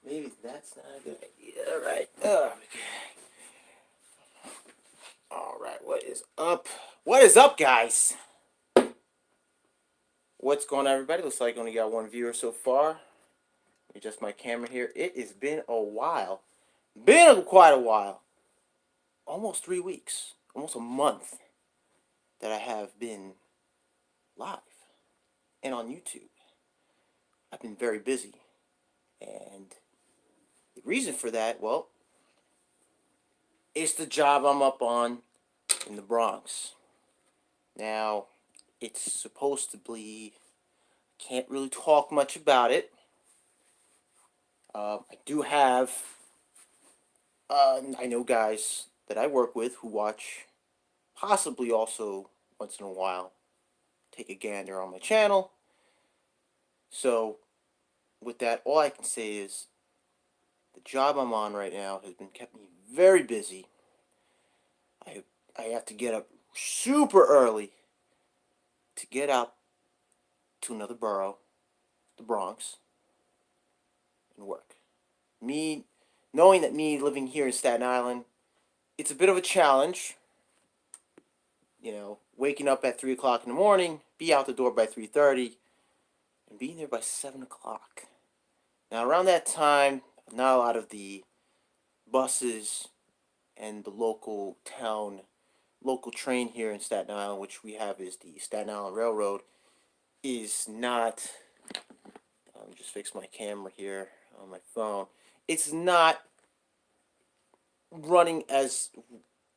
Maybe that's not a good idea. All right. All right. What is up? What is up, guys? What's going on, everybody? Looks like I only got one viewer so far. Adjust my camera here. It has been a while. Been quite a while. Almost 3 weeks. Almost a month that I have been live and on YouTube. I've been very busy. And the reason for that, well, it's the job I'm up on in the Bronx. Now, it's supposed to be, can't really talk much about it. I do have, I know guys that I work with who watch, possibly also once in a while, take a gander on my channel. So, with that, all I can say is the job I'm on right now has been kept me very busy. I, I have to get up super early to get out to another borough, the Bronx, and work. Me, knowing that me living here in Staten Island, it's a bit of a challenge. You know, waking up at 3 o'clock in the morning, be out the door by 3:30, and being there by 7 o'clock. Now, around that time, not a lot of the buses and the local train here in Staten Island, which we have is the Staten Island Railroad, is not. Let me just fix my camera here on my phone. It's not running as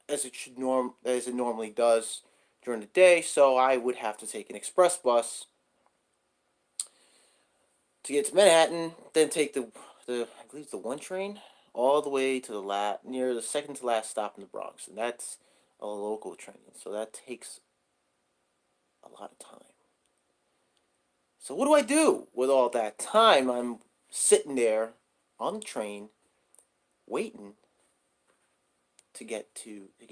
it normally does during the day, so I would have to take an express bus to get to Manhattan, then take the I believe the one train all the way to the near the second to last stop in the Bronx, and that's a local train, so that takes a lot of time. So what do I do with all that time? I'm sitting there on the train waiting to get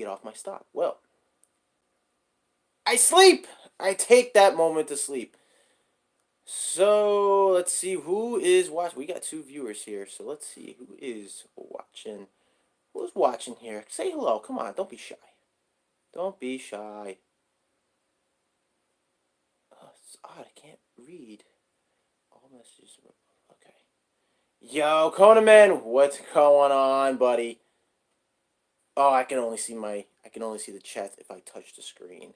off my stop. Well, I sleep. I take that moment to sleep. So let's see who is watching. We got two viewers here, so let's see who is watching. Who's watching here? Say hello. Come on, don't be shy. Don't be shy. Oh, it's odd. I can't read all messages. Okay. Yo, Conaman, what's going on, buddy? Oh, I can only see the chat if I touch the screen.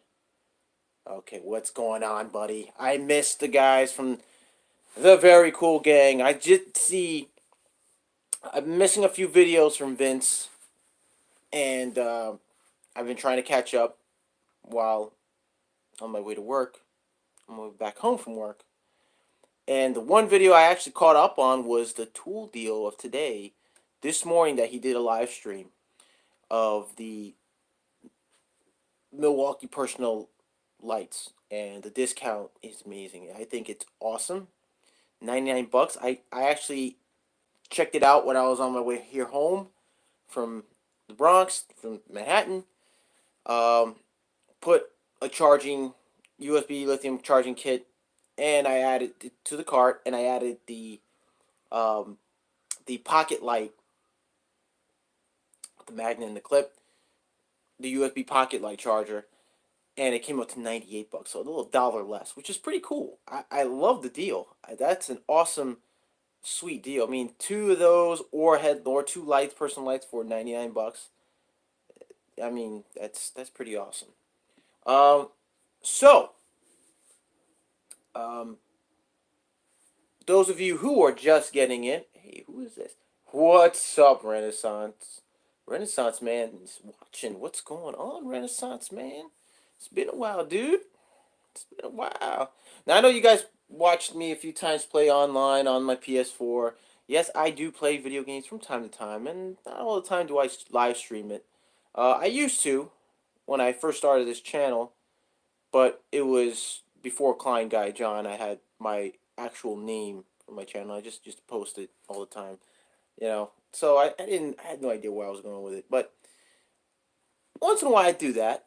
Okay, what's going on, buddy? I missed the guys from the very cool gang. I did see. I'm missing a few videos from Vince, and I've been trying to catch up while on my way to work. I'm going back home from work. And the one video I actually caught up on was the Tool deal of today, this morning, that he did a live stream of the Milwaukee personal lights, and the discount is amazing. I think it's awesome. 99 bucks. I actually checked it out when I was on my way here home from the Bronx, from Manhattan. Um, put a charging USB lithium charging kit, and I added it to the cart, and I added the pocket light, the magnet and the clip, the USB pocket light charger, and it came up to 98 bucks, so a little dollar less, which is pretty cool. I love the deal. That's an awesome, sweet deal. I mean, two of those or two lights, personal lights for 99 bucks. I mean, that's pretty awesome. Um, so, um, those of you who are just getting in, hey, who is this? What's up, Renaissance? Renaissance man is watching. What's going on, Renaissance man? It's been a while, dude. It's been a while. Now, I know you guys watched me a few times play online on my PS4. Yes, I do play video games from time to time, and not all the time do I live stream it. I used to when I first started this channel, but it was before Klein Guy John. I had my actual name for my channel. I just posted all the time, you know. So I had no idea where I was going with it, but once in a while I do that,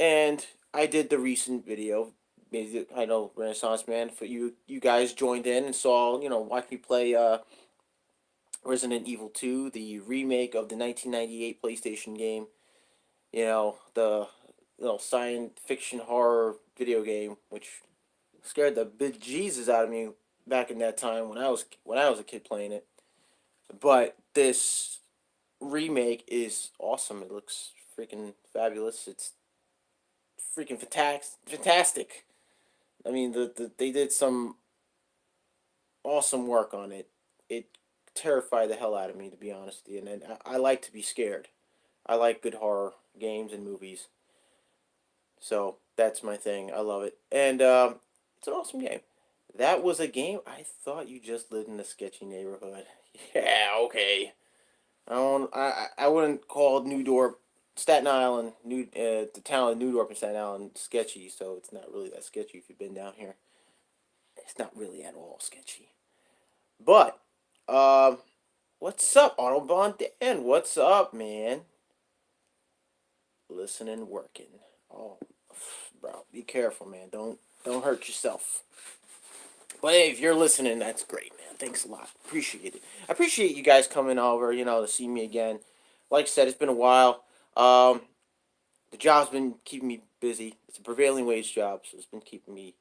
and I did the recent video. Maybe I know Renaissance Man for you guys joined in and saw, watched me play Resident Evil 2, the remake of the 1998 PlayStation game. The science fiction horror video game, which scared the bejesus out of me back in that time when I was a kid playing it. But this remake is awesome. It looks freaking fabulous. It's freaking fantastic. I mean, they did some awesome work on it. It terrified the hell out of me, to be honest with you. And I like to be scared. I like good horror games and movies. So that's my thing. I love it. And it's an awesome game. That was a game. I thought you just lived in a sketchy neighborhood. Yeah, okay. I wouldn't call New Dorp, Staten Island, the town of New Dorp and Staten Island sketchy. So it's not really that sketchy if you've been down here. It's not really at all sketchy. But what's up, Autobahn Dan? What's up, man? Listening, working. Oh, bro, be careful, man. Don't hurt yourself. But hey, if you're listening, that's great, man. Thanks a lot. Appreciate it. I appreciate you guys coming over, to see me again. Like I said, it's been a while. The job's been keeping me busy. It's a prevailing wage job, so it's been keeping me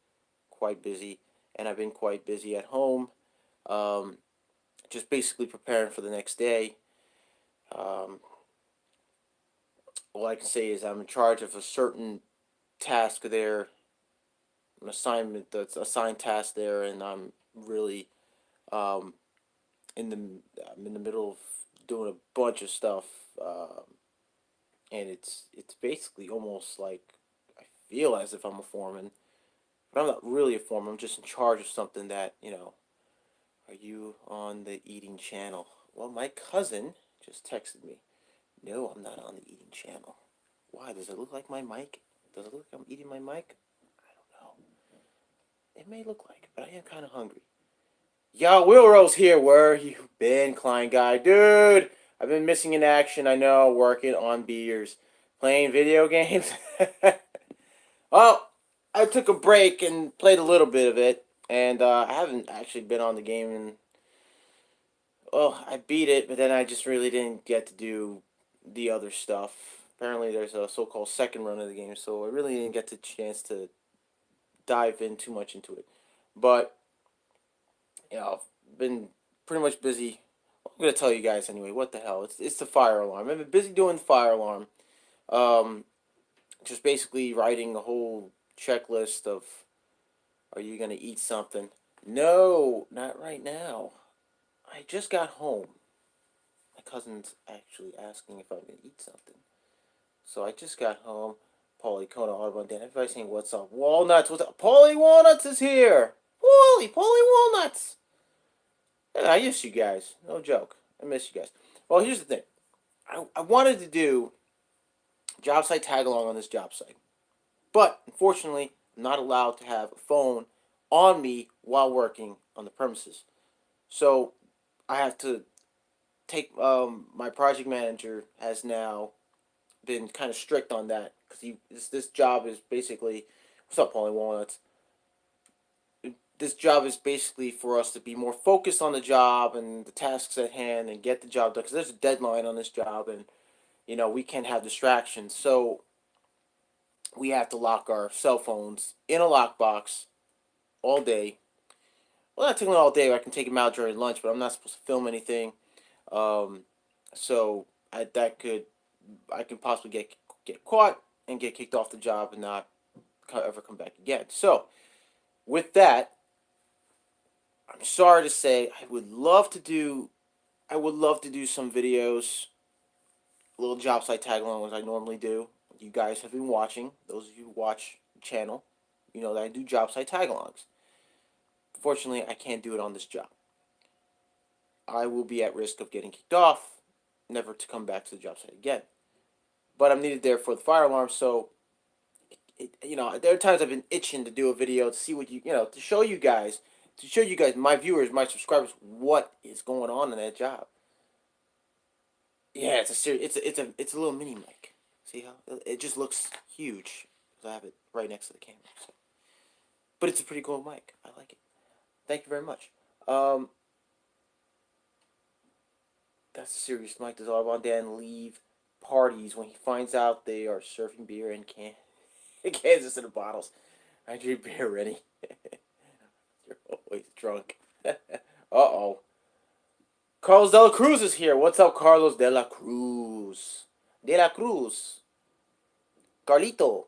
quite busy. And I've been quite busy at home. Um, just basically preparing for the next day. Um, all I can say is I'm in charge of a certain task there, an assignment that's assigned task there, and I'm really um, in the I'm in the middle of doing a bunch of stuff, and it's basically almost like I feel as if I'm a foreman, but I'm not really a foreman. I'm just in charge of something that. Are you on the eating channel? Well, my cousin just texted me. No, I'm not on the eating channel. Why? Does it look like my mic? Does it look like I'm eating my mic? I don't know. It may look like it, but I am kind of hungry. Yo, Will Rose here. Where you been, Klein guy? Dude, I've been missing in action. I know, working on beers. Playing video games. Well, I took a break and played a little bit of it. And I haven't actually been on the game in. Well, I beat it, but then I just really didn't get to do the other stuff. Apparently, there's a so-called second run of the game, so I really didn't get the chance to dive in too much into it. But I've been pretty much busy. I'm gonna tell you guys anyway. What the hell? It's the fire alarm. I've been busy doing the fire alarm. Um, just basically writing a whole checklist of, are you gonna eat something? No, not right now. I just got home. My cousin's actually asking if I'm gonna eat something. So I just got home. Paulie Kona Audubon Dan. Everybody's saying, what's up? Walnuts, what's up? Paulie Walnuts is here! Paulie Walnuts! Yeah, I miss you guys. No joke. I miss you guys. Well, here's the thing. I wanted to do job site tag along on this job site. But unfortunately, I'm not allowed to have a phone on me while working on the premises. So I have to take my project manager has now been kind of strict on that because this job is basically, what's up, Paulie Walnuts? This job is basically for us to be more focused on the job and the tasks at hand and get the job done because there's a deadline on this job and we can't have distractions. So we have to lock our cell phones in a lockbox all day. Well, not taking all day. I can take them out during lunch, but I'm not supposed to film anything. Um, so I can possibly get caught and get kicked off the job and not ever come back again. So with that, I'm sorry to say I would love to do some videos, little job site tag along as I normally do. You guys have been watching. Those of you who watch the channel, you know that I do job site tag alongs. Fortunately, I can't do it on this job. I will be at risk of getting kicked off, never to come back to the job site again. But I'm needed there for the fire alarm, so there are times I've been itching to do a video to see what to show you guys, my viewers, my subscribers, what is going on in that job. Yeah, it's a little mini mic. See how it just looks huge because I have it right next to the camera. So. But it's a pretty cool mic. I like it. Thank you very much. Um, serious. Mike does Autobahn leave parties when he finds out they are serving beer in Kansas in the bottles. I drink beer already. You're always drunk. Uh-oh. Carlos De La Cruz is here. What's up, Carlos De La Cruz? De La Cruz. Carlito.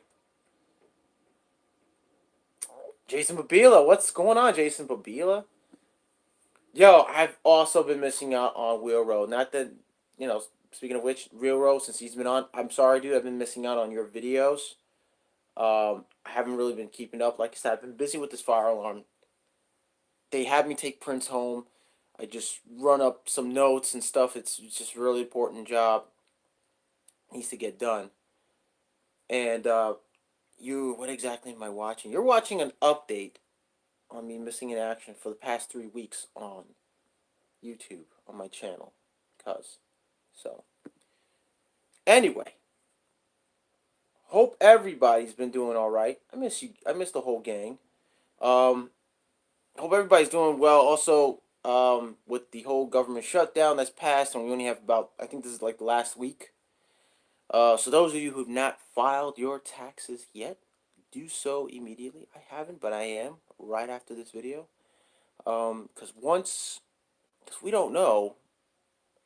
Jason Babila. What's going on, Jason Babila? Yo, I've also been missing out on Wheel Road. Not that, speaking of which, Real Road, since he's been on, I'm sorry, dude, I've been missing out on your videos. I haven't really been keeping up. Like I said, I've been busy with this fire alarm. They had me take Prince home. I just run up some notes and stuff. It's just a really important job. Needs to get done. And what exactly am I watching? You're watching an update on me missing in action for the past 3 weeks on YouTube on my channel. Anyway, hope everybody's been doing all right. I miss you. I miss the whole gang. Hope everybody's doing well. Also, with the whole government shutdown that's passed, and we only have about, I think this is like the last week. So those of you who've not filed your taxes yet, do so immediately. I haven't, but I am right after this video. Because we don't know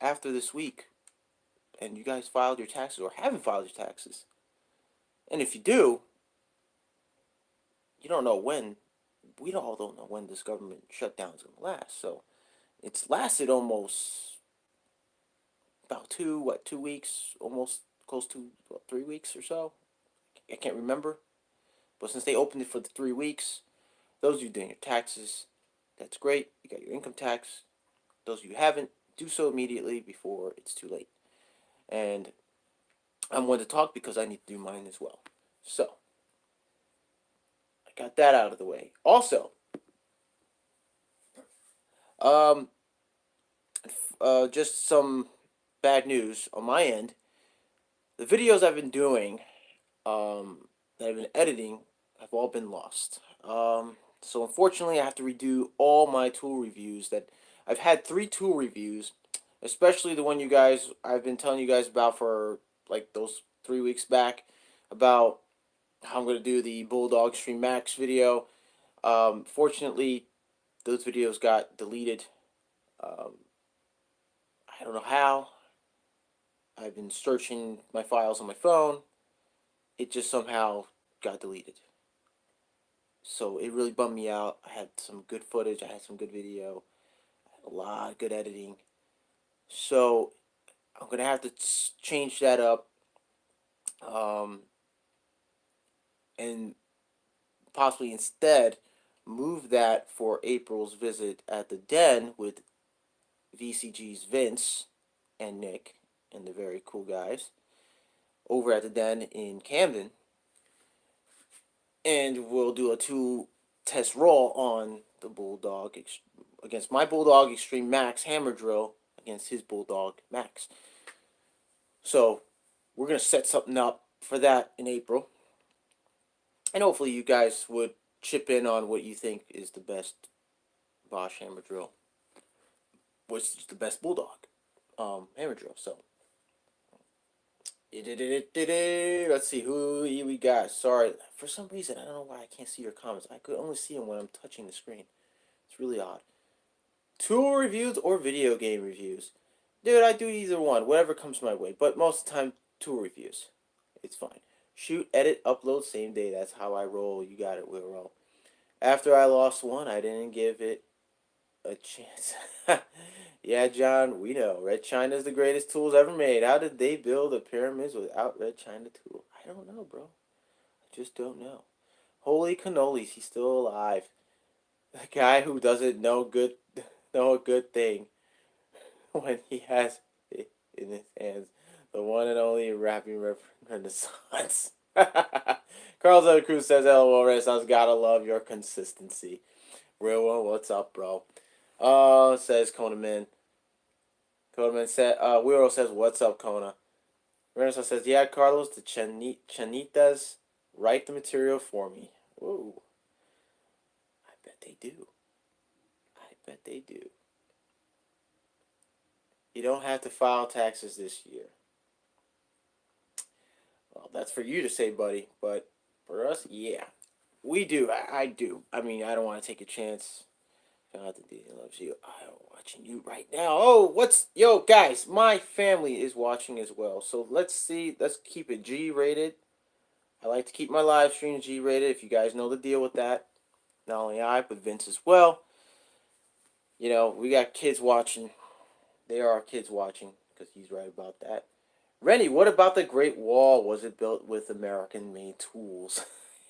after this week, and you guys filed your taxes or haven't filed your taxes, and if you do, you don't know when. We all don't know when this government shutdown is going to last. So it's lasted almost about 2 weeks, almost close to 3 weeks or so. I can't remember. But since they opened it for the 3 weeks, those of you doing your taxes, that's great. You got your income tax. Those of you who haven't, do so immediately before it's too late. And I'm going to talk because I need to do mine as well. So, I got that out of the way. Also, just some bad news on my end. The videos I've been doing, that I've been editing, have all been lost. So unfortunately, I have to redo all my tool reviews. That I've had 3 tool reviews, especially the one I've been telling you guys about for like those 3 weeks back, about how I'm going to do the Bulldog Extreme Max video. Fortunately, those videos got deleted. I don't know how. I've been searching my files on my phone. It just somehow got deleted. So it really bummed me out. I had some good footage. I had some good video. I had a lot of good editing. So I'm going to have to change that up. And possibly instead move that for April's visit at the Den with VCG's Vince and Nick and the very cool guys over at the Den in Camden. And we'll do a 2 test roll on the Bulldog against my Bulldog Extreme Max hammer drill against his Bulldog Max. So we're going to set something up for that in April. And hopefully you guys would chip in on what you think is the best Bosch hammer drill. What's the best Bulldog hammer drill. So let's see who we got. Sorry, for some reason I don't know why I can't see your comments. I could only see them when I'm touching the screen. It's really odd. Tool reviews or video game reviews? Dude, I do either one, whatever comes my way. But most of the time, tool reviews. It's fine. Shoot, edit, upload, same day. That's how I roll. You got it, we'll roll. After I lost one, I didn't give it a chance. Yeah, John, we know. Red China is the greatest tools ever made. How did they build the pyramids without Red China tool? I don't know, bro. I just don't know. Holy cannolis, he's still alive. The guy who doesn't know a good thing when he has it in his hands. The one and only rapping renaissance. Carlos De La Cruz says, LOL, Renaissance, gotta love your consistency. Real one, what's up, bro? Says Konaman. Konaman said, Wiro says, what's up, Kona? Renaissance says, yeah, Carlos, the Chanitas write the material for me. Whoa. I bet they do. I bet they do. You don't have to file taxes this year. Well, that's for you to say, buddy. But for us, yeah, we do. I do. I mean, I don't want to take a chance. Jonathan D loves you. I'm watching you right now. Oh, yo, guys? My family is watching as well. So let's see. Let's keep it G rated. I like to keep my live stream G rated. If you guys know the deal with that, not only I but Vince as well. You know, we got kids watching. There are kids watching because he's right about that. Rennie, what about the Great Wall? Was it built with American-made tools?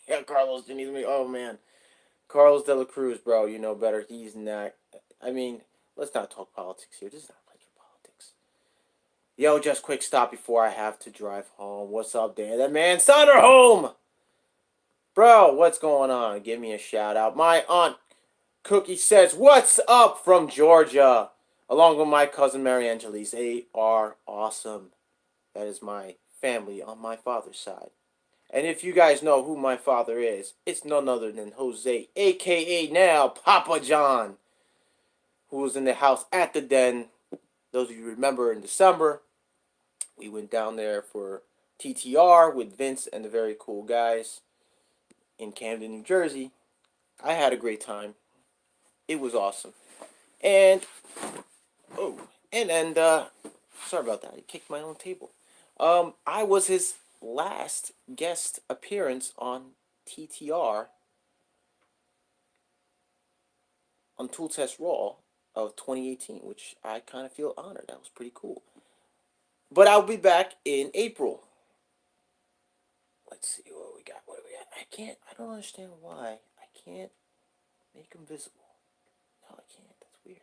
Yeah, Carlos Diniz. Oh man, Carlos De La Cruz, bro. You know better. He's not. I mean, let's not talk politics here. This is not a place for politics. Yo, just quick stop before I have to drive home. What's up, Dan? That man, Sonder home, bro. What's going on? Give me a shout out. My aunt Cookie says, "What's up from Georgia?" Along with my cousin Mary Angelis. They are awesome. That is my family on my father's side. And if you guys know who my father is, it's none other than Jose, aka now Papa John, who was in the house at the Den. Those of you remember in December, we went down there for TTR with Vince and the very cool guys in Camden, New Jersey. I had a great time. It was awesome. And, oh, and sorry about that. I kicked my own table. I was his last guest appearance on TTR on Tool Test Raw of 2018, which I kind of feel honored. That was pretty cool. But I'll be back in April. Let's see what we got. What do we got? I don't understand why I can't make them visible. No, I can't. That's weird.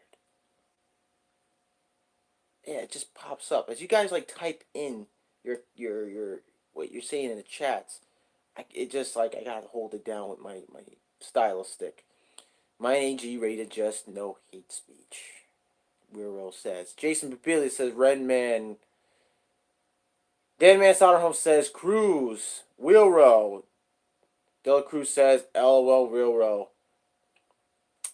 Yeah, it just pops up as you guys like type in your what you're saying in the chats. It just like I gotta hold it down with my stylus stick. My AG rated just no hate speech. Weirdo says. Jason Papili says Redman. Danman Soderholm says Cruz. Wheelrow. Dela Cruz says LOL Wheelrow.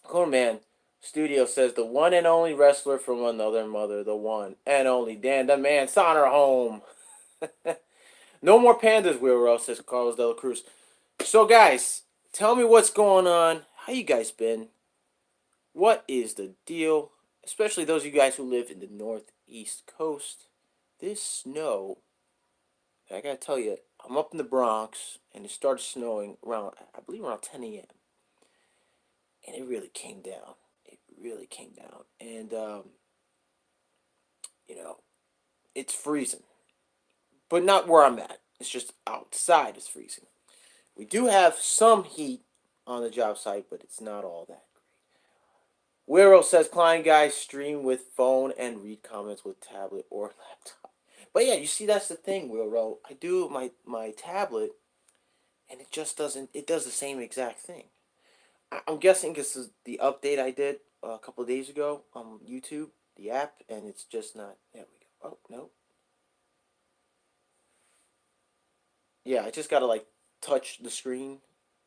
Coolman Studio says the one and only wrestler from another mother. The one and only Dan the Man Soderholm. No more pandas, Wheelrow, says Carlos Dela Cruz. So guys, tell me what's going on. How you guys been? What is the deal? Especially those of you guys who live in the northeast coast. This snow, I gotta tell you, I'm up in the Bronx and it started snowing around, I believe around 10 a.m. And it really came down. It really came down. And, you know, it's freezing. But not where I'm at. It's just outside it's freezing. We do have some heat on the job site, but it's not all that. Wero says Klein guys stream with phone and read comments with tablet or laptop. But yeah, you see that's the thing, Wero. I do my tablet and it just doesn't it does the same exact thing. I'm guessing this is the update I did a couple of days ago on YouTube, the app, and it's just not. There we go. Oh no. Yeah, I just gotta like touch the screen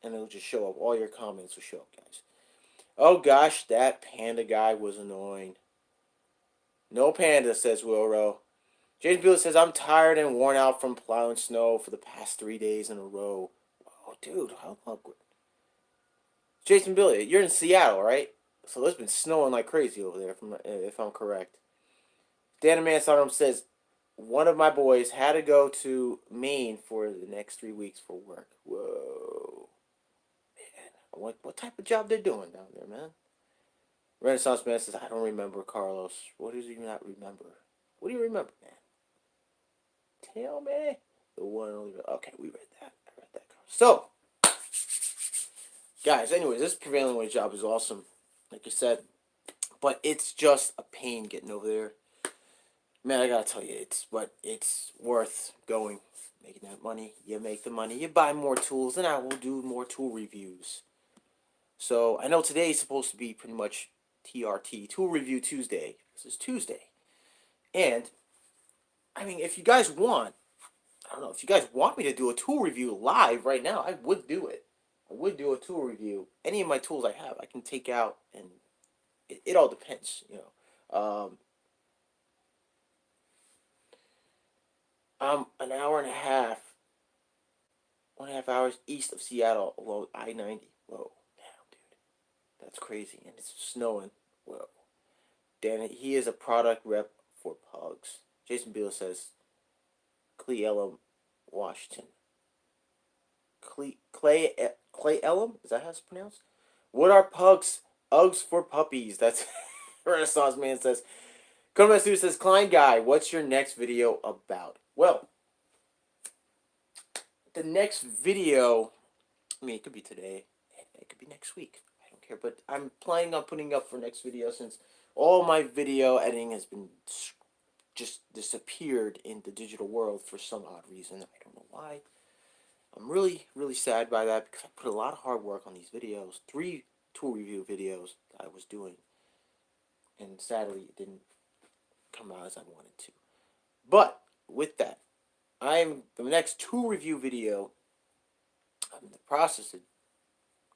and it'll just show up. All your comments will show up, guys. Oh gosh, that panda guy was annoying. No panda, says Wilro. James Beal says, I'm tired and worn out from plowing snow for the past 3 days in a row. Oh, dude, how long? Jason Billy, you're in Seattle, right? So it's been snowing like crazy over there, if I'm correct. Dan Manson says, one of my boys had to go to Maine for the next 3 weeks for work. Whoa. Man, what type of job they're doing down there, man? Renaissance Man says, I don't remember, Carlos. What does he not remember? What do you remember, man? Tell me. The one only. Okay, we read that. I read that. So, guys, anyways, this prevailing wage job is awesome. Like I said, but it's just a pain getting over there. Man, I gotta tell you, it's worth going, making that money. You make the money, you buy more tools, and I will do more tool reviews. So I know today is supposed to be pretty much TRT, Tool Review Tuesday. This is Tuesday, and I mean, if you guys want, I don't know, if you guys want me to do a tool review live right now, I would do it. I would do a tool review. Any of my tools I have, I can take out, and it all depends, you know. I'm an hour and a half, 1.5 hours east of Seattle along I-90. Whoa, damn, dude, that's crazy, and it's snowing. Whoa, damn it. He is a product rep for Pugs. Jason Beal says Cle Elum, Washington. Clay Elum? Is that how it's pronounced? What are Pugs? Uggs for puppies. That's Renaissance Man says. Konomatsu says, Klein Guy, what's your next video about? Well, the next video, I mean, it could be today, it could be next week. I don't care, but I'm planning on putting up for next video since all my video editing has been just disappeared in the digital world for some odd reason. I don't know why. I'm really, really sad by that because I put a lot of hard work on these videos. 3 tool review videos that I was doing. And sadly, it didn't come out as I wanted to. But with that, the next tool review video I'm in the process of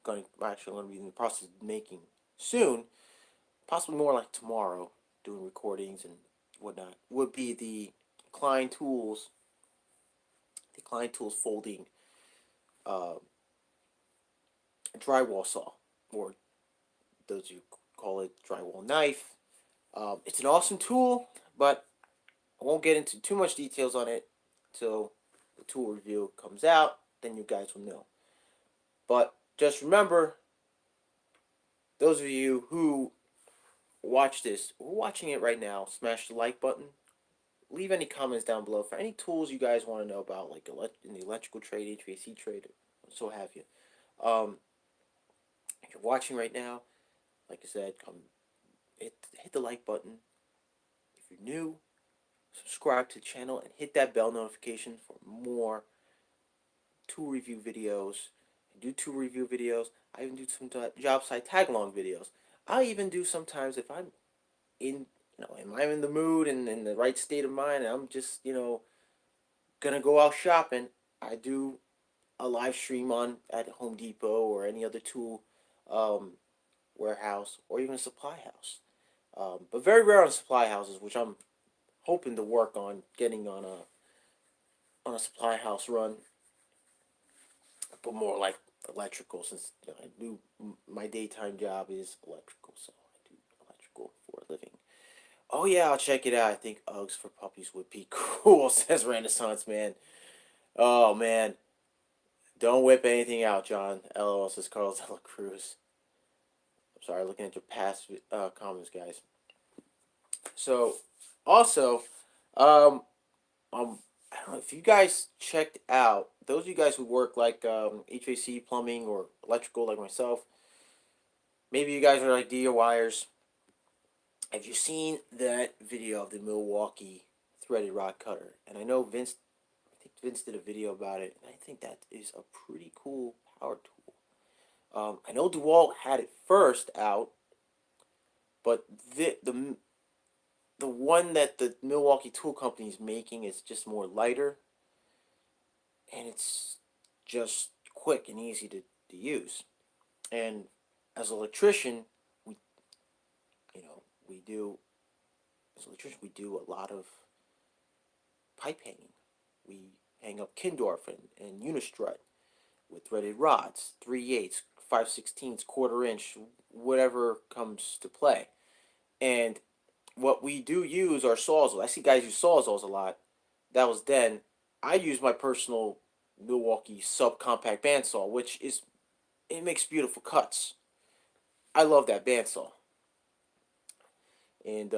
going to be in the process of making soon, possibly more like tomorrow, doing recordings and whatnot, would be the Klein Tools folding uh, drywall saw, or those you call it drywall knife. It's an awesome tool, but I won't get into too much details on it till the tool review comes out. Then you guys will know. But just remember, those of you who watch this, or watching it right now, smash the like button. Leave any comments down below for any tools you guys want to know about, like in the electrical trade, HVAC trade, so have you. Um, if you're watching right now, like I said, come hit the like button. If you're new, subscribe to the channel and hit that bell notification for more tool review videos. I do tool review videos. I even do some job site tag along videos. I even do sometimes if I'm in, am I in the mood and in the right state of mind, and I'm just, gonna go out shopping. I do a live stream on at Home Depot or any other tool um, warehouse or even a supply house. But very rare on supply houses, which I'm hoping to work on getting on a supply house run, but more like electrical, since I do my daytime job is electrical, so I do electrical for a living. Oh yeah, I'll check it out. I think Uggs for puppies would be cool, says Renaissance Man. Oh man, don't whip anything out, John. LOL, says Carlos de la Cruz. I'm sorry, looking at your past comments, guys. So, also, um, um, I don't know if you guys checked out, those of you guys who work like HVAC, plumbing, or electrical, like myself. Maybe you guys are like DIYers. Have you seen that video of the Milwaukee threaded rod cutter? And I know I think Vince did a video about it, and I think that is a pretty cool power tool. I know DeWalt had it first out, but the one that the Milwaukee Tool Company is making is just more lighter, and it's just quick and easy to use. And as an electrician, we you know we do as an electrician we do a lot of pipe hanging. We hang up Kindorf and Unistrut with threaded rods, 3/8, 5/16, quarter inch, whatever comes to play. And what we do use are sawzalls. I see guys use sawzalls a lot. That was then. I use my personal Milwaukee subcompact bandsaw, which it makes beautiful cuts. I love that bandsaw. And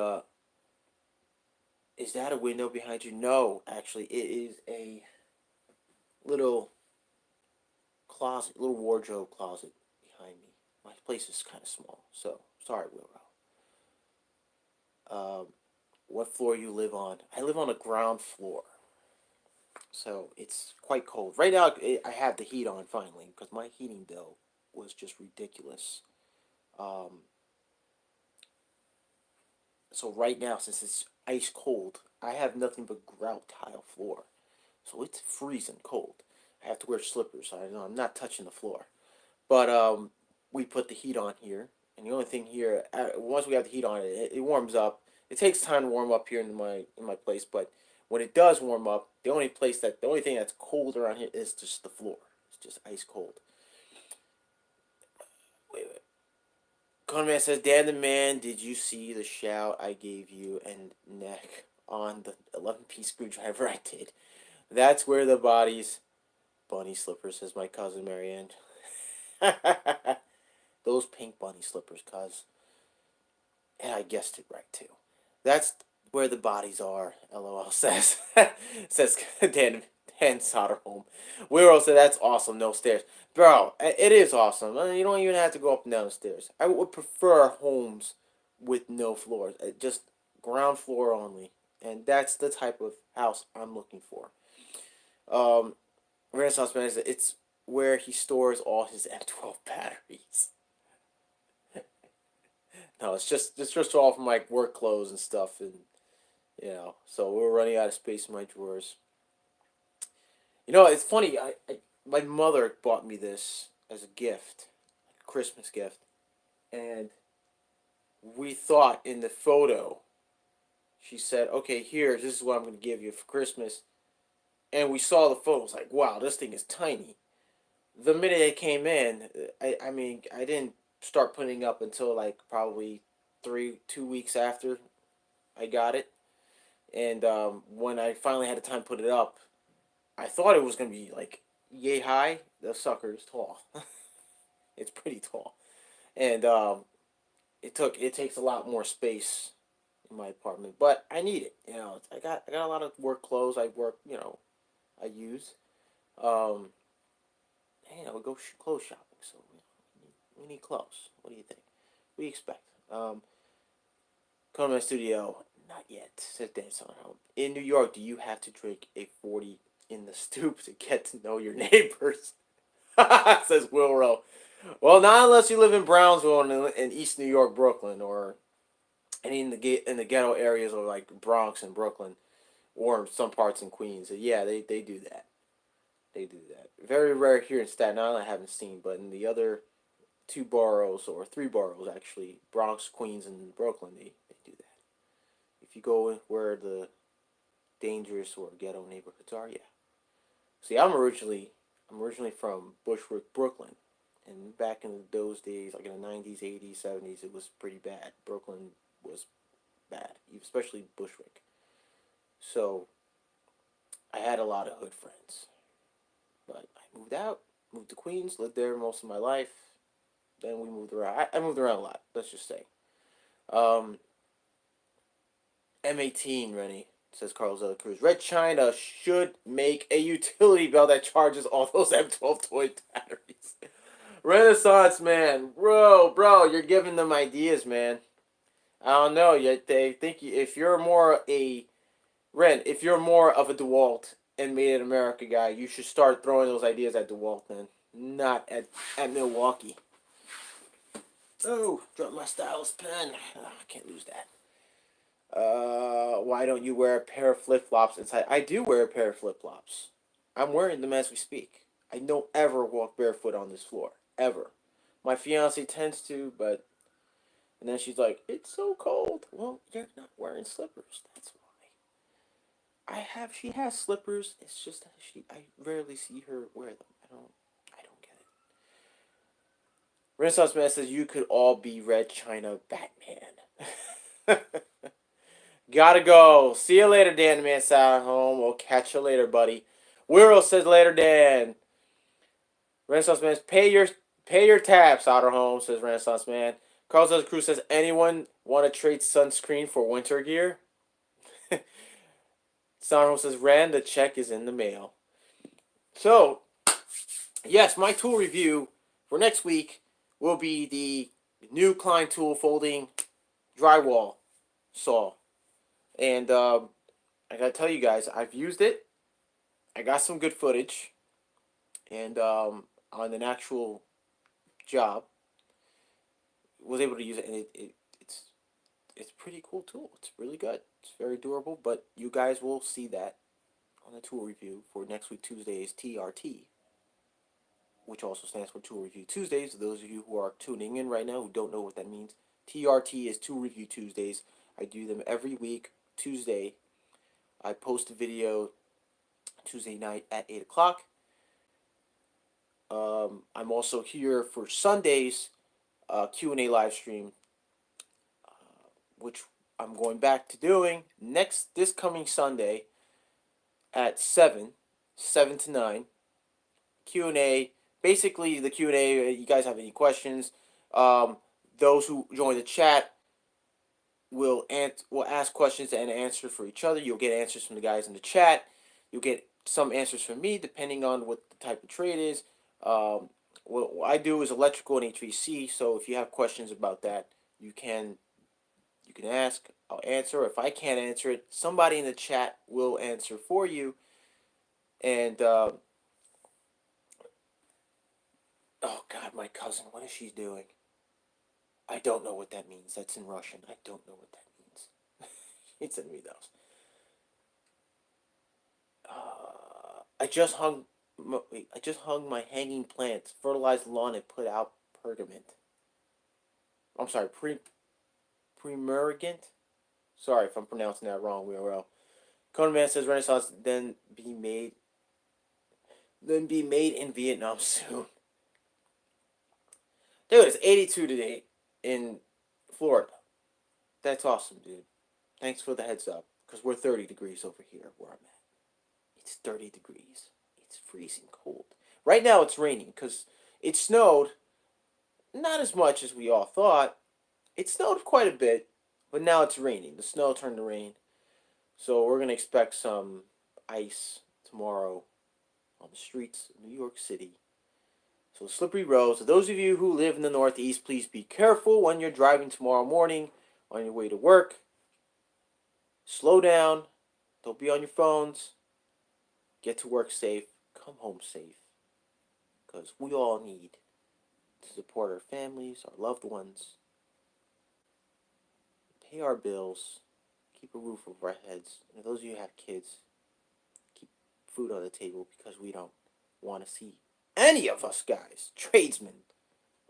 is that a window behind you? No, actually, it is a little closet, little wardrobe closet behind me. My place is kind of small, so sorry, Will. What floor you live on? I live on a ground floor, so it's quite cold. Right now, I have the heat on finally because my heating bill was just ridiculous. Um, so right now, since it's ice cold, I have nothing but grout tile floor, so it's freezing cold. I have to wear slippers. So I know I'm not touching the floor, but we put the heat on here, and the only thing here, once we have the heat on, it warms up. It takes time to warm up here in my place, but when it does warm up, the only thing that's cold around here is just the floor. It's just ice cold. Wait. Conman says, Dan the man, did you see the shout I gave you and neck on the 11-piece screwdriver I did? That's where the body's bunny slippers, says my cousin Marianne. Those pink bunny slippers, cuz. And I guessed it right, too. That's where the bodies are, LOL says. Says Dan Soderholm. Weiro said, that's awesome, no stairs. Bro, it is awesome. I mean, you don't even have to go up and down the stairs. I would prefer homes with no floors. Just ground floor only. And that's the type of house I'm looking for. Renaissance Man said, it's where he stores all his M12 batteries. No, it's just all from my work clothes and stuff, and so we're running out of space in my drawers. It's funny. My mother bought me this as a gift, like a Christmas gift, and we thought in the photo, she said, "Okay, here, this is what I'm going to give you for Christmas," and we saw the photo. It was like, wow, this thing is tiny. The minute it came in, I mean, I didn't start putting up until like probably 2 weeks after I got it. And when I finally had the time to put it up, I thought it was going to be like yay high. The sucker is tall. It's pretty tall. And it takes a lot more space in my apartment, but I need it. I got a lot of work clothes. I use. Um, we go clothes shopping, so we need clothes. What do you think? What do you expect? Come to my studio. Not yet, said Dan Soderholm. In New York, do you have to drink a 40 in the stoop to get to know your neighbors? Says Wilro. Well, not unless you live in Brownsville in East New York, Brooklyn, or any in the ghetto areas or like Bronx and Brooklyn, or some parts in Queens. Yeah, they do that. They do that. Very rare here in Staten Island. I haven't seen, but in the other two boroughs or three boroughs actually, Bronx, Queens, and Brooklyn, they do that. If you go where the dangerous or ghetto neighborhoods are, yeah. See, I'm originally from Bushwick, Brooklyn, and back in those days, like in the 90s, 80s, 70s, it was pretty bad. Brooklyn was bad, especially Bushwick. So I had a lot of hood friends, but I moved out, moved to Queens, lived there most of my life. Then we moved around. I moved around a lot. Let's just say. Um, M18, Rennie, says Carlos de la Cruz. Red China should make a utility belt that charges all those M12 toy batteries. Renaissance Man, bro, you're giving them ideas, man. I don't know. Yet they think if you're more if you're more of a DeWalt and Made in America guy, you should start throwing those ideas at DeWalt, then, not at Milwaukee. Oh, dropped my stylus pen. I can't lose that. Why don't you wear a pair of flip-flops inside? I do wear a pair of flip-flops. I'm wearing them as we speak. I don't ever walk barefoot on this floor. Ever. My fiance tends to, but... And then she's like, it's so cold. Well, you're not wearing slippers. That's why. She has slippers. It's just that I rarely see her wear them. I don't get it. Renaissance Man says, you could all be Red China Batman. Gotta go. See you later, Dan the Man sat at home. We'll catch you later, buddy. Wirral says later, Dan. Renaissance Man says, pay your tab, Soderholm, says Renaissance Man. Carlos Cruz says, anyone want to trade sunscreen for winter gear? Soderholm says, Ren, the check is in the mail. So, yes, my tool review for next week will be the new Klein Tool folding drywall saw. And I gotta tell you guys, I've used it. I got some good footage, and on an actual job, was able to use it, and it's pretty cool tool. It's really good. It's very durable. But you guys will see that on the tool review for next week Tuesday's TRT, which also stands for Tool Review Tuesdays. Those of you who are tuning in right now who don't know what that means, TRT is Tool Review Tuesdays. I do them every week Tuesday. I post a video Tuesday night at 8 o'clock. I'm also here for Sunday's Q&A live stream, which I'm going back to doing this coming Sunday at 7 to 9. Q&A. Basically, the Q&A, you guys have any questions, those who join the chat will ask questions and answer for each other. You'll get answers from the guys in the chat. You'll get some answers from me, depending on what the type of trade is. What I do is electrical and HVAC, so if you have questions about that, you can ask. I'll answer. If I can't answer it, somebody in the chat will answer for you. And oh God, my cousin, what is she doing? I don't know what that means. That's in Russian. I don't know what that means. He sent me those. I just hung my hanging plants, fertilized lawn, and put out pergament. I'm sorry, Premergent? Sorry if I'm pronouncing that wrong, WRL. Conan Man says Renaissance then be made in Vietnam soon. Dude, it's 82 today in Florida. That's awesome, dude. Thanks for the heads up, because we're 30 degrees over here where I'm at. It's 30 degrees. It's freezing cold. Right now it's raining because it snowed, not as much as we all thought. It snowed quite a bit, but now it's raining. The snow turned to rain. So we're going to expect some ice tomorrow on the streets of New York City. So slippery roads. So those of you who live in the Northeast, please be careful when you're driving tomorrow morning on your way to work. Slow down. Don't be on your phones. Get to work safe. Come home safe. Because we all need to support our families, our loved ones, pay our bills, keep a roof over our heads. And those of you who have kids, keep food on the table, because we don't want to see any of us guys, tradesmen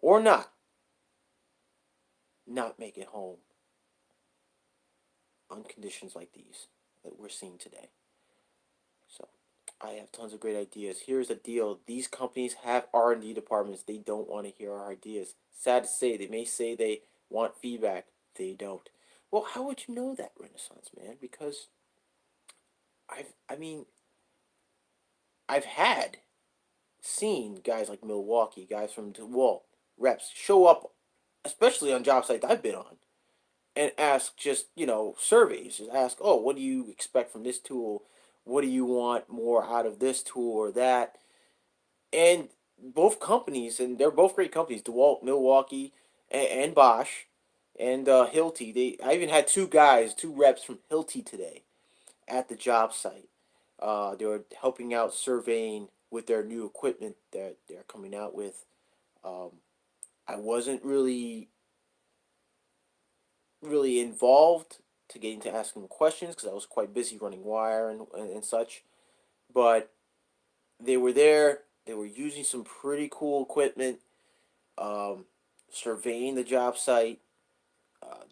or not make it home on conditions like these that we're seeing today. So I have tons of great ideas. Here's the deal. These companies have R&D departments. They don't want to hear our ideas. Sad to say, they may say they want feedback. They don't. Well, how would you know that, Renaissance Man? Because I've seen guys like Milwaukee, guys from DeWalt, reps, show up, especially on job sites I've been on, and ask just, surveys. Just ask, oh, what do you expect from this tool? What do you want more out of this tool or that? And both companies, and they're both great companies, DeWalt, Milwaukee, and Bosch, and Hilti. I even had two reps from Hilti today at the job site. They were helping out surveying with their new equipment that they're coming out with. I wasn't really involved to getting to ask them questions because I was quite busy running wire and such. But they were there. They were using some pretty cool equipment, surveying the job site,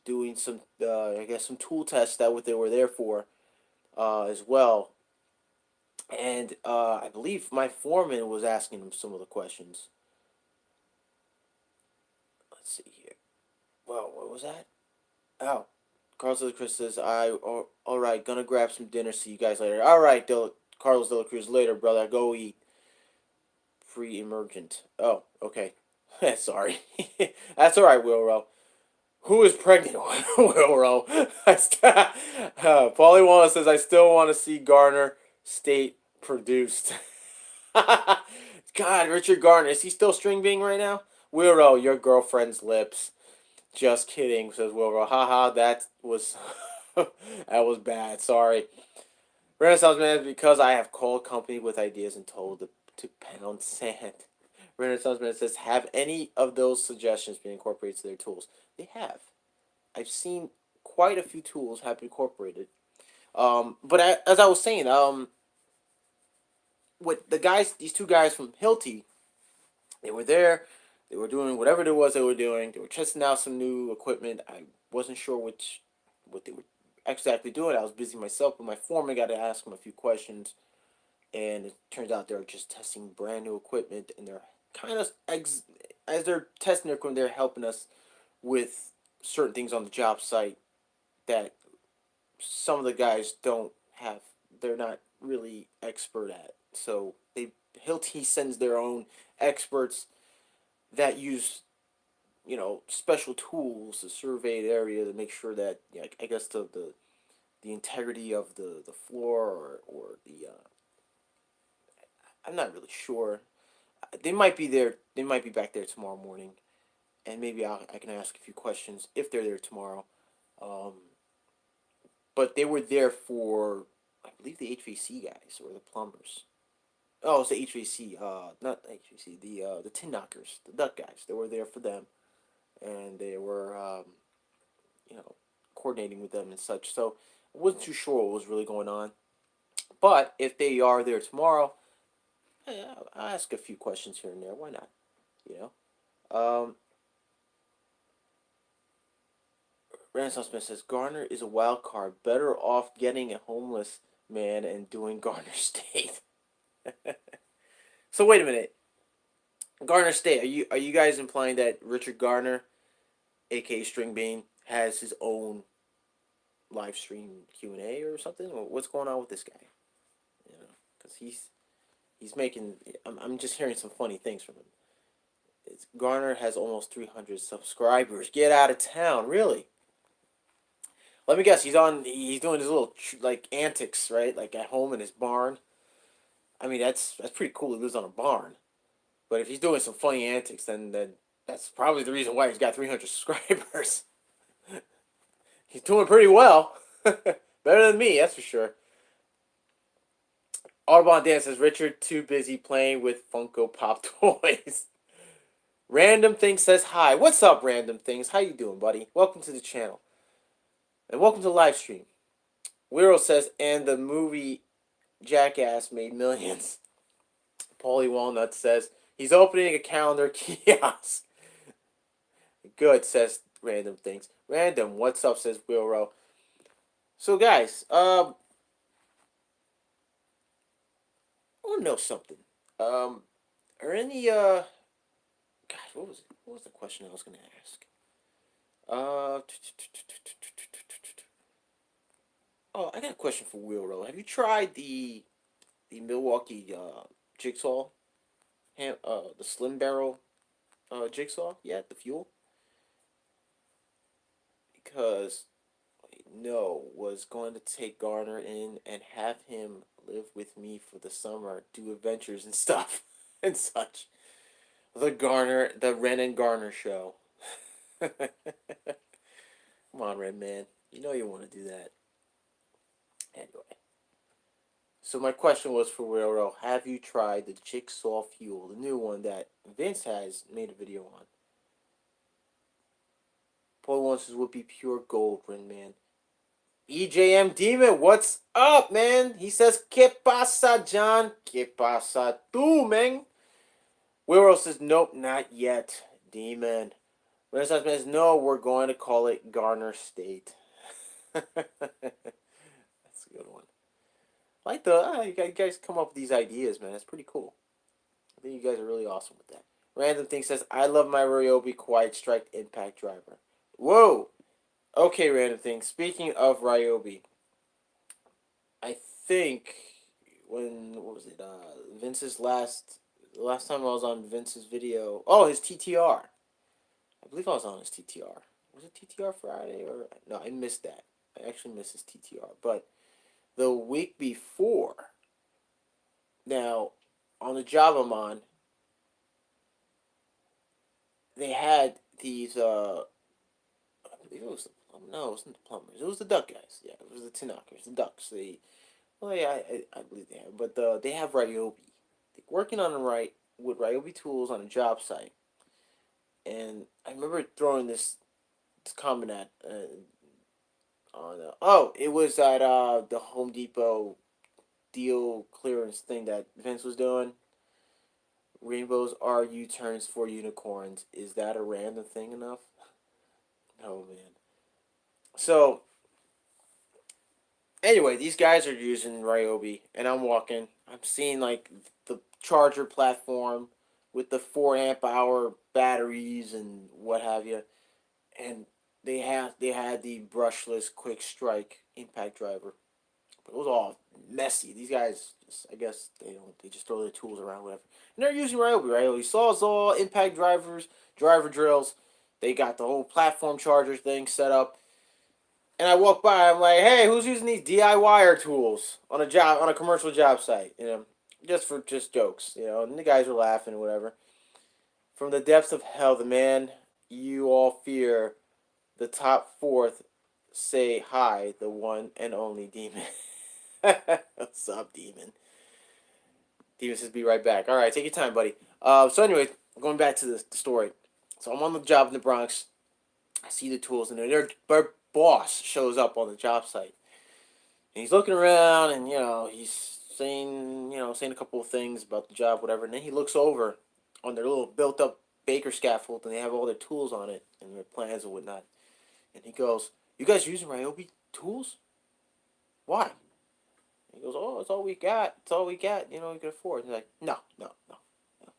doing some, some tool tests. That what they were there for, as well. And I believe my foreman was asking them some of the questions. Let's see here. Well, what was that? Oh, Carlos De La Cruz says, all right, gonna grab some dinner. See you guys later. All right, Carlos De La Cruz, later, brother. Go eat. Pre-emergent. Oh, okay. Sorry. That's all right, Wilro. Who is pregnant? Wilro. Paulie Wallace says, I still want to see Garner State produced. God, Richard Garner, is he still string being right now? Wilro, your girlfriend's lips. Just kidding, says Wilro. Haha, that was that was bad. Sorry. Renaissance Man, because I have called company with ideas and told to pound sand. Renaissance Man says, have any of those suggestions been incorporated to their tools? They have. I've seen quite a few tools have been incorporated. But as I was saying, with these two guys from Hilti, they were there. They were doing whatever it was they were doing. They were testing out some new equipment. I wasn't sure what they were exactly doing it. I was busy myself, but my foreman got to ask him a few questions, and it turns out they're just testing brand new equipment, and they're kind of as they're testing their equipment, they're helping us with certain things on the job site that some of the guys don't have. They're not really expert at. So he sends their own experts that use special tools to survey the area to make sure that I guess the integrity of the floor or the I'm not really sure. They might be there. They might be back there tomorrow morning, and maybe I can ask a few questions if they're there tomorrow. Um, but they were there for, I believe, the HVAC guys or the plumbers. Oh, it's the HVAC. Not HVAC. The tin knockers, the duck guys. They were there for them, and they were you know coordinating with them and such. So I wasn't too sure what was really going on. But if they are there tomorrow, I'll ask a few questions here and there. Why not? You know. Renaissance Man says Garner is a wild card. Better off getting a homeless man and doing Garner State. So wait a minute. Garner State. Are you guys implying that Richard Garner, aka String Bean, has his own live stream Q&A or something? Or what's going on with this guy? Because he's making. I'm just hearing some funny things from him. Garner has almost 300 subscribers. Get out of town, really? Let me guess. He's doing his little like antics, right? Like at home in his barn. I mean, that's pretty cool. He lives on a barn. But if he's doing some funny antics, then that's probably the reason why he's got 300 subscribers. He's doing pretty well. Better than me, that's for sure. Audubon Dan says Richard too busy playing with Funko Pop toys. Random Thing says hi. What's up, Random Things? How you doing, buddy? Welcome to the channel. And welcome to the live stream. Wiro says, and the movie Jackass made millions. Paulie Walnut says, he's opening a calendar kiosk. Good, says Random Things. Random, what's up, says Wiro. So, guys, I want to know something. Are any, gosh, what was it? What was the question I was going to ask? Oh, I got a question for Wiro. Have you tried the Milwaukee jigsaw, the slim barrel jigsaw? Yeah, the fuel. Because no was going to take Garner in and have him live with me for the summer, do adventures and stuff and such. The Ren and Garner show. Come on, Ren man, you know you want to do that. Anyway, so my question was for Railroad. Have you tried the Jigsaw Fuel, the new one that Vince has made a video on? Paul wants would be pure gold, Ren man. EJM Demon, what's up, man? He says, ¿Qué pasa, John? ¿Qué pasa tú, man? Willow says, nope, not yet, Demon. Renaissance Man says, no, we're going to call it Garner State. That's a good one. I like you guys come up with these ideas, man. That's pretty cool. I think you guys are really awesome with that. Random Thing says, I love my Ryobi Quiet Strike Impact Driver. Whoa! Okay, Random Thing. Speaking of Ryobi, I think what was it? Vince's the last time I was on Vince's video. Oh, his TTR. I believe I was on his TTR. Was it TTR Friday or no? I missed that. I actually missed his TTR. But the week before, now on the job I'm on, they had these. I believe it was no, it wasn't the plumbers. It was the duck guys. Yeah, it was the tin knockers, the ducks. Well, yeah, I believe they have, but they have Ryobi. They're working on with Ryobi tools on a job site, and I remember throwing this comment at on it was at the Home Depot deal clearance thing that Vince was doing. Rainbows are U-turns for unicorns. Is that a random thing enough? No, man. So Anyway, these guys are using Ryobi, and I'm walking. I'm seeing like the charger platform with the 4 amp hour batteries and what have you, and they had the brushless quick strike impact driver. But it was all messy. These guys, just, I guess they just throw their tools around, whatever. And they're using Ryobi, Ryobi Sawzall, impact drivers, driver drills. They got the whole platform charger thing set up. And I walk by, I'm like, hey, who's using these DIYer tools on a job, on a commercial job site? Just for just jokes, And the guys were laughing and whatever. From the depths of hell, the man you all fear, the top fourth, say hi, the one and only Demon. What's up, Demon? Demon says, be right back. All right, take your time, buddy. So anyway, going back to the story. So I'm on the job in the Bronx. I see the tools, and their boss shows up on the job site. And he's looking around, and he's saying a couple of things about the job, whatever. And then he looks over on their little built-up baker scaffold, and they have all their tools on it and their plans and whatnot. And he goes, "You guys using Ryobi tools? Why?" He goes, "Oh, it's all we got. It's all we got. We can afford." And he's like, "No, no, no, no."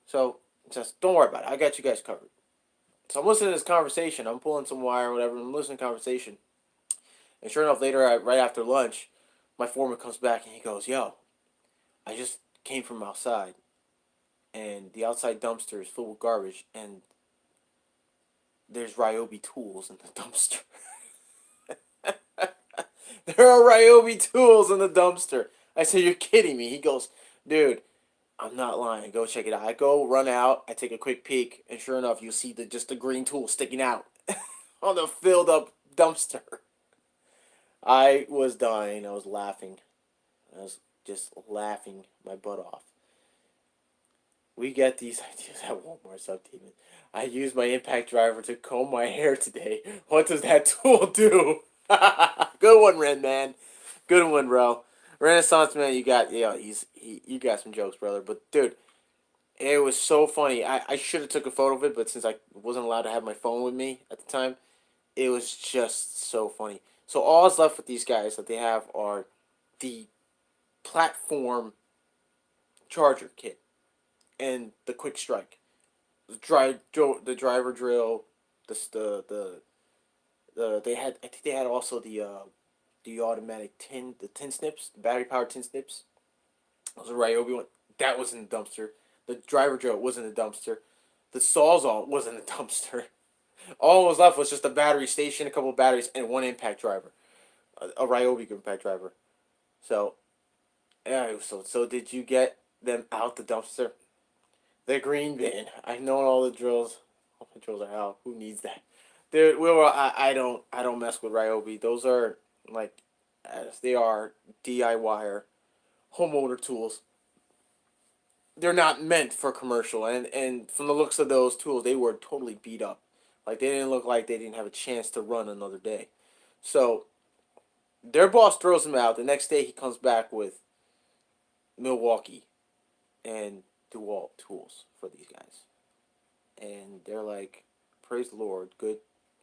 So he says, "Don't worry about it. I got you guys covered." So I'm listening to this conversation. I'm pulling some wire or whatever. I'm listening to the conversation. And sure enough, later, right after lunch, my foreman comes back and he goes, "Yo, I just came from outside, and the outside dumpster is full of garbage, and there's Ryobi tools in the dumpster." There are Ryobi tools in the dumpster. I said, "You're kidding me." He goes, "Dude, I'm not lying. Go check it out." I go run out. I take a quick peek, and sure enough, you see just the green tool sticking out on the filled up dumpster. I was dying. I was laughing. I was just laughing my butt off. We get these ideas at Walmart, Subteam. I used my impact driver to comb my hair today. What does that tool do? Good one, Red Man. Good one, bro. Renaissance Man, you got some jokes, brother. But dude, it was so funny. I should have took a photo of it, but since I wasn't allowed to have my phone with me at the time, it was just so funny. So all that's left with these guys that they have are the platform charger kit and the quick strike, the driver drill, they had, I think they had also the automatic tin snips, the battery powered tin snips. Those are Ryobi one. That was in the dumpster. The driver drill was in the dumpster. The Sawzall was in the dumpster. All was left was just a battery station, a couple of batteries, and one impact driver, a Ryobi impact driver. So, yeah. So did you get them out the dumpster? The green bin. I know all the drills. All the drills are out. Who needs that? Dude, I don't mess with Ryobi. Those are like, as they are DIYer homeowner tools. They're not meant for commercial, and from the looks of those tools, they were totally beat up. Like, they didn't look like they didn't have a chance to run another day. So their boss throws him out. The next day he comes back with Milwaukee and DeWalt tools for these guys, and they're like, "Praise the Lord,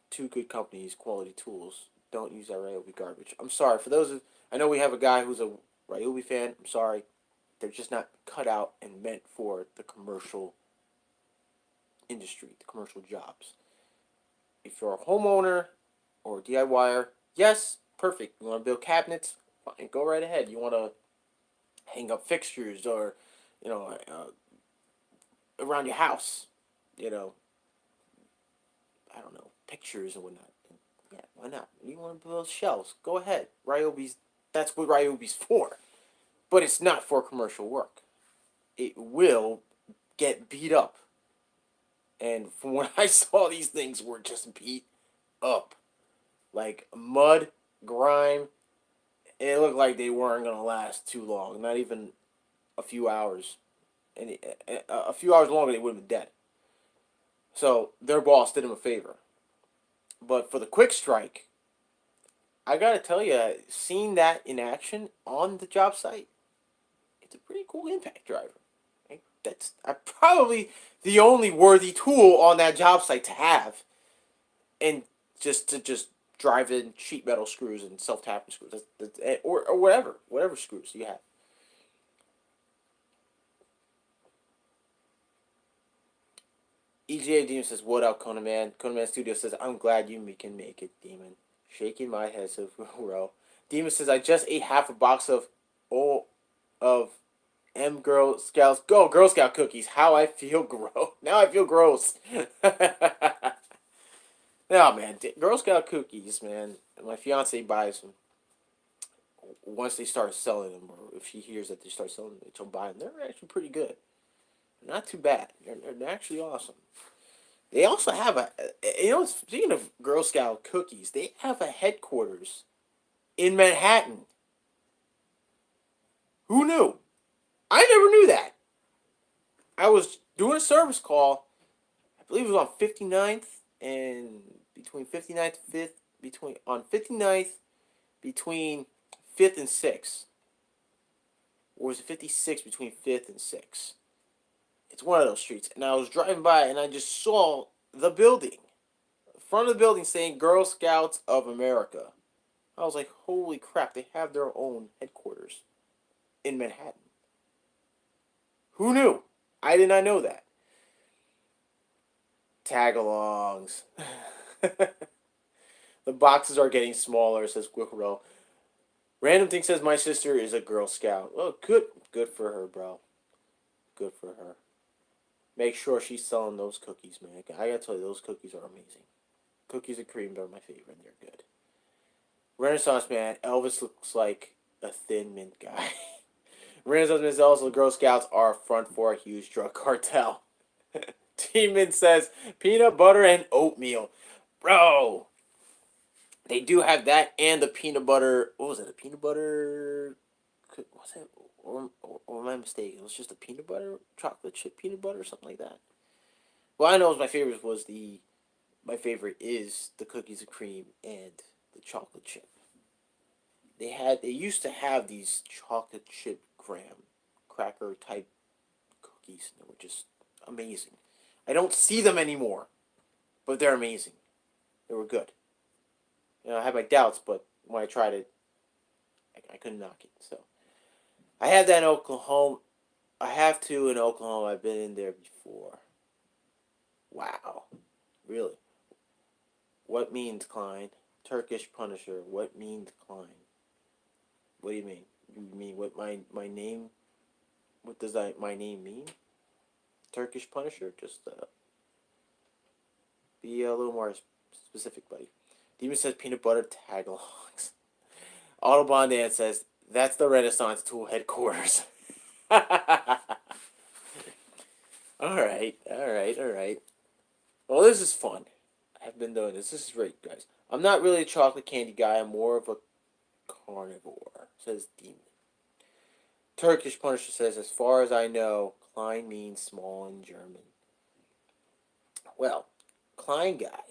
two good companies, quality tools. Don't use that Ryobi garbage." I'm sorry for those. I know we have a guy who's a Ryobi fan. I'm sorry, they're just not cut out and meant for the commercial industry, the commercial jobs. If you're a homeowner or a DIYer, yes, perfect. You want to build cabinets, fine, go right ahead. You want to hang up fixtures or, you know, around your house, you know, I don't know, pictures and whatnot. Yeah, why not? You want to build shelves? Go ahead. Ryobi's, that's what Ryobi's for. But it's not for commercial work. It will get beat up. And from when I saw, these things were just beat up. Like mud, grime. It looked like they weren't going to last too long. Not even a few hours. And a few hours longer, they would have been dead. So their boss did him a favor. But for the quick strike, I gotta tell you, seeing that in action on the job site, it's a pretty cool impact driver. Right? That's probably the only worthy tool on that job site to have, and just to drive-in sheet metal screws and self-tapping screws. Or whatever screws you have. EGA Demon says, "What up, Conan Man?" Conan Man Studio says, "I'm glad you can make it, Demon." Shaking my head says, "Bro." Demon says, "I just ate half a box of of M Girl Scouts. Go Girl Scout cookies. How I feel gross. Now I feel gross." No, man, Girl Scout cookies, man. My fiance buys them once they start selling them, or if she hears that they start selling them, she'll buy them. They're actually pretty good. Not too bad. They're actually awesome. They also have speaking of Girl Scout cookies, they have a headquarters in Manhattan. Who knew? I never knew that. I was doing a service call, I believe it was on 59th and between 59th and 5th, on 59th, between 5th and 6th. Or was it 56 between 5th and 6th? It's one of those streets. And I was driving by and I just saw the building. The front of the building saying Girl Scouts of America. I was like, holy crap, they have their own headquarters in Manhattan. Who knew? I did not know that. Tagalongs. The boxes are getting smaller, says Guicaro. Random Thing says, my sister is a Girl Scout. Well, good for her, bro. Good for her. Make sure she's selling those cookies, man. I gotta tell you, those cookies are amazing. Cookies and cream are my favorite, and they're good. Renaissance Man, Elvis looks like a thin mint guy. Renaissance Man says also Girl Scouts are front for a huge drug cartel. Demon says peanut butter and oatmeal. Bro, they do have that and the peanut butter. What was it? A peanut butter. What's it? Or am I mistaken? It was just a peanut butter, chocolate chip peanut butter, or something like that. Well, I know my favorite was the. My favorite is the cookies and cream and the chocolate chip. They used to have these chocolate chip graham cracker type cookies that were just amazing. I don't see them anymore, but they're amazing. They were good. I had my doubts, but when I tried it, I couldn't knock it. So I had that in Oklahoma. I have to in Oklahoma. I've been in there before. Wow, really? What means Klein? Turkish Punisher. What means Klein? What do you mean? You mean what my name? What does my name mean? Turkish Punisher. Just be a little more specific, buddy. Demon says peanut butter tagalongs. Autobahn Dan says that's the Renaissance Tool headquarters. All right, all right, all right. Well, this is fun. I've been doing this. This is great, guys. I'm not really a chocolate candy guy. I'm more of a carnivore, says Demon. Turkish Punisher says, as far as I know, Klein means small in German. Well, Klein guy,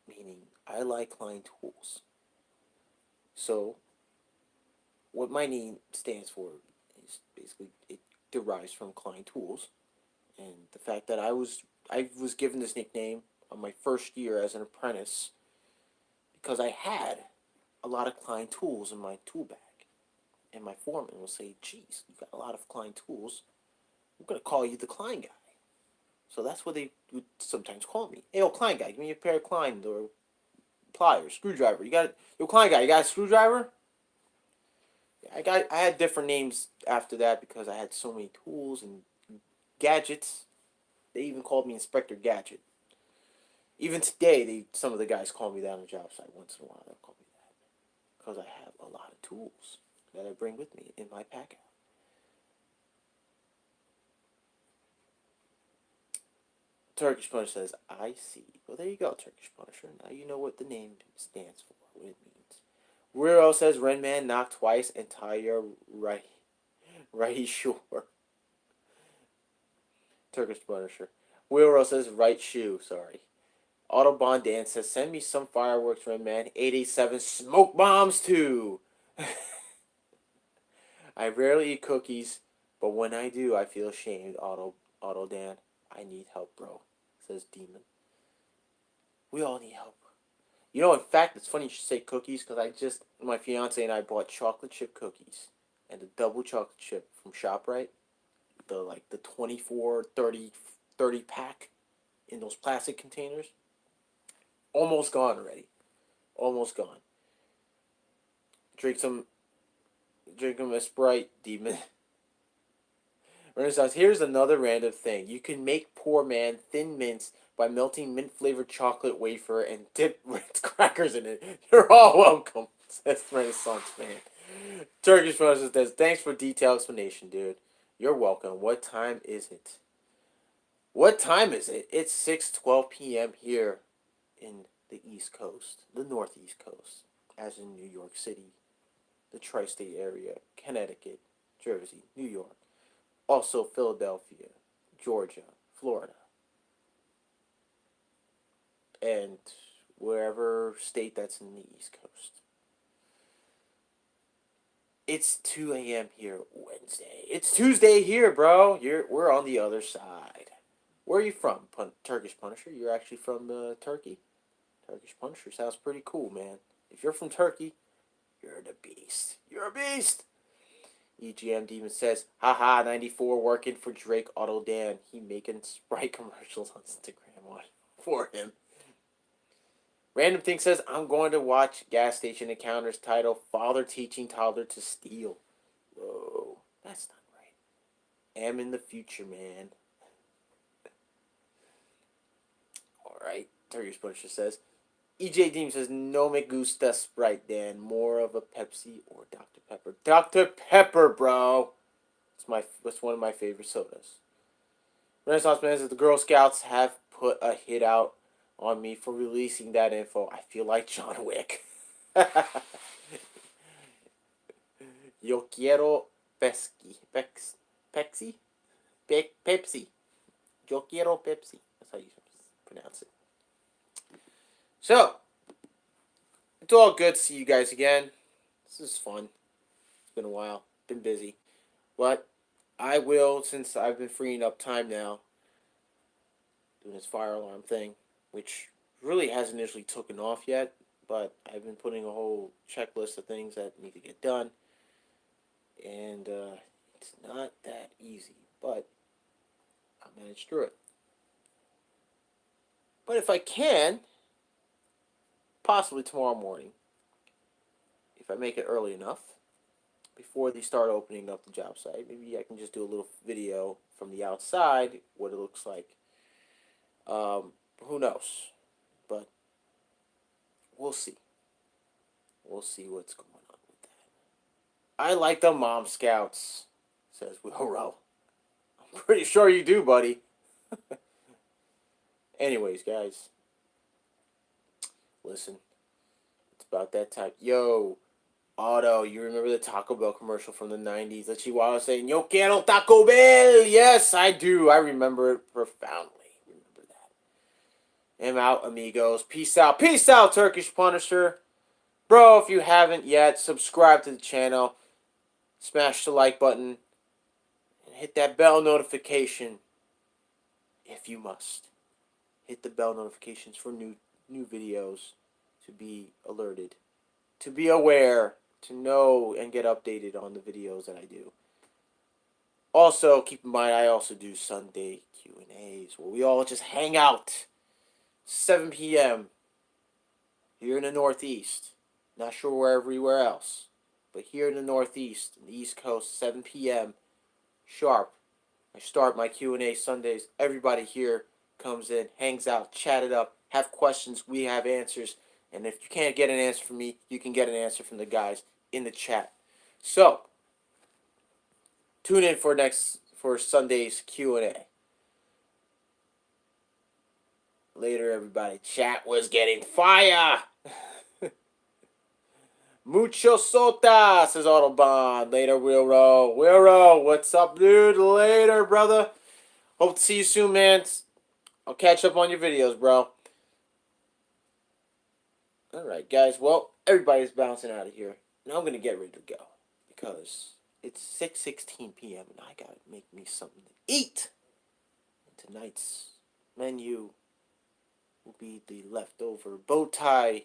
meaning I like Klein tools. So, what my name stands for is basically it derives from Klein Tools, and the fact that I was given this nickname on my first year as an apprentice because I had a lot of Klein tools in my tool bag. And my foreman will say, geez, you've got a lot of Klein tools. I'm going to call you the Klein guy. So that's what they would sometimes call me. Hey, yo, Klein guy, give me a pair of Klein or pliers, screwdriver. Yo, Klein guy, you got a screwdriver? I had different names after that because I had so many tools and gadgets. They even called me Inspector Gadget. Even today, some of the guys call me that on the job site once in a while. They'll call me that because I have a lot of tools that I bring with me in my pack out. Turkish Punisher says, I see. Well, there you go, Turkish Punisher. Now you know what the name stands for, what it means. Weirdo says, Renman knocked twice and Taya right shore. Turkish Punisher. Weirdo says, right shoe, sorry. Autobahn Dan says, send me some fireworks, Renman. 887 smoke bombs too. I rarely eat cookies, but when I do, I feel ashamed. Auto Dan, I need help, bro, says Demon. We all need help. You know, in fact, it's funny you should say cookies because my fiance and I bought chocolate chip cookies and a double chocolate chip from ShopRite. The 24, 30 pack in those plastic containers. Almost gone already. Almost gone. Drink some, drink them a Sprite, demon. Renaissance, here's another random thing. You can make poor man thin mints by melting mint flavored chocolate wafer and dip Ritz crackers in it. You're all welcome, says Renaissance man. Turkish Moses says, thanks for detailed explanation, dude. You're welcome. What time is it? What time is it? It's 6:12 p.m. here in the East Coast, the Northeast Coast, as in New York City, the tri-state area, Connecticut, Jersey, New York. Also Philadelphia, Georgia, Florida, and wherever state that's in the East Coast. It's 2 a.m. here Wednesday. It's Tuesday here, bro. We're on the other side. Where are you from, Turkish Punisher? You're actually from Turkey? Turkish Punisher sounds pretty cool, man. If you're from Turkey, you're the beast. You're a beast. EGM Demon says, haha, 94 working for Drake Auto Dan. He making Sprite commercials on Instagram for him. Random Thing says, I'm going to watch Gas Station Encounters title Father Teaching Toddler to Steal. Whoa, that's not right. Am in the future, man. Alright, Turkish Punisher says, EJ Deem says, no me gusta Sprite, Dan. More of a Pepsi or Dr. Pepper. Dr. Pepper, bro. It's one of my favorite sodas. Renaissance Man says, the Girl Scouts have put a hit out on me for releasing that info. I feel like John Wick. Yo quiero Pepsi? Pepsi. Yo quiero Pepsi. That's how you pronounce it. So, it's all good to see you guys again. This is fun. It's been a while. Been busy. But I will, since I've been freeing up time now, doing this fire alarm thing, which really hasn't initially taken off yet, but I've been putting a whole checklist of things that need to get done. And it's not that easy, but I'll manage through it. But if I can, possibly tomorrow morning, if I make it early enough, before they start opening up the job site, maybe I can just do a little video from the outside, what it looks like. Who knows? But we'll see. We'll see what's going on with that. I like the Mom Scouts, says Will. I'm pretty sure you do, buddy. Anyways, guys, listen. It's about that time. Yo, Otto, you remember the Taco Bell commercial from the 90s? The Chihuahua saying, Yo quiero Taco Bell! Yes, I do. I remember it profoundly. Remember that. I'm out, amigos. Peace out. Peace out, Turkish Punisher. Bro, if you haven't yet, subscribe to the channel. Smash the like button. And hit that bell notification. If you must. Hit the bell notifications for new videos to be alerted. To be aware. To know and get updated on the videos that I do. Also, keep in mind, I also do Sunday Q&As where we all just hang out. 7 p.m. here in the Northeast. Not sure where everywhere else. But here in the Northeast, in the East Coast, 7 p.m. sharp. I start my Q&A Sundays. Everybody here comes in, hangs out, chat it up, have questions, we have answers. And if you can't get an answer from me, you can get an answer from the guys in the chat. So, tune in for Sunday's Q&A. Later, everybody. Chat was getting fire. Mucho sota, says Autobahn. Later, Wilro. Wilro, what's up, dude? Later, brother. Hope to see you soon, man. I'll catch up on your videos, bro. Alright, guys. Well, everybody's bouncing out of here. Now I'm going to get ready to go. Because it's 6:16 p.m. and I got to make me something to eat. And tonight's menu will be the leftover bow tie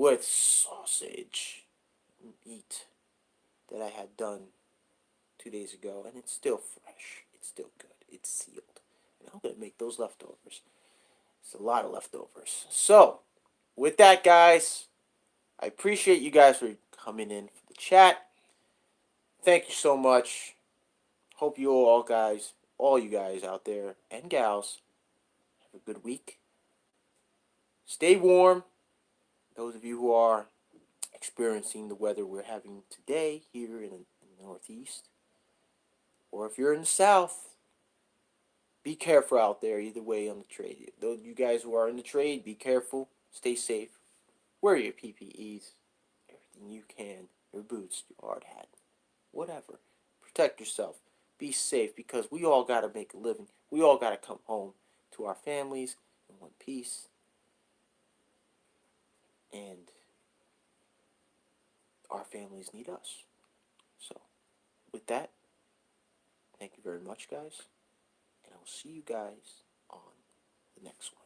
with sausage meat that I had done 2 days ago, and it's still fresh. It's still good. It's sealed. And I'm going to make those leftovers. It's a lot of leftovers. So, with that, guys, I appreciate you guys for coming in for the chat. Thank you so much. Hope you all you guys out there and gals, have a good week. Stay warm. Those of you who are experiencing the weather we're having today here in the Northeast, or if you're in the South, be careful out there either way on the trade. Those you guys who are in the trade, be careful. Stay safe. Wear your PPEs. Everything you can. Your boots, your hard hat. Whatever. Protect yourself. Be safe because we all got to make a living. We all got to come home to our families in one piece. And our families need us. So, with that, thank you very much, guys. And I will see you guys on the next one.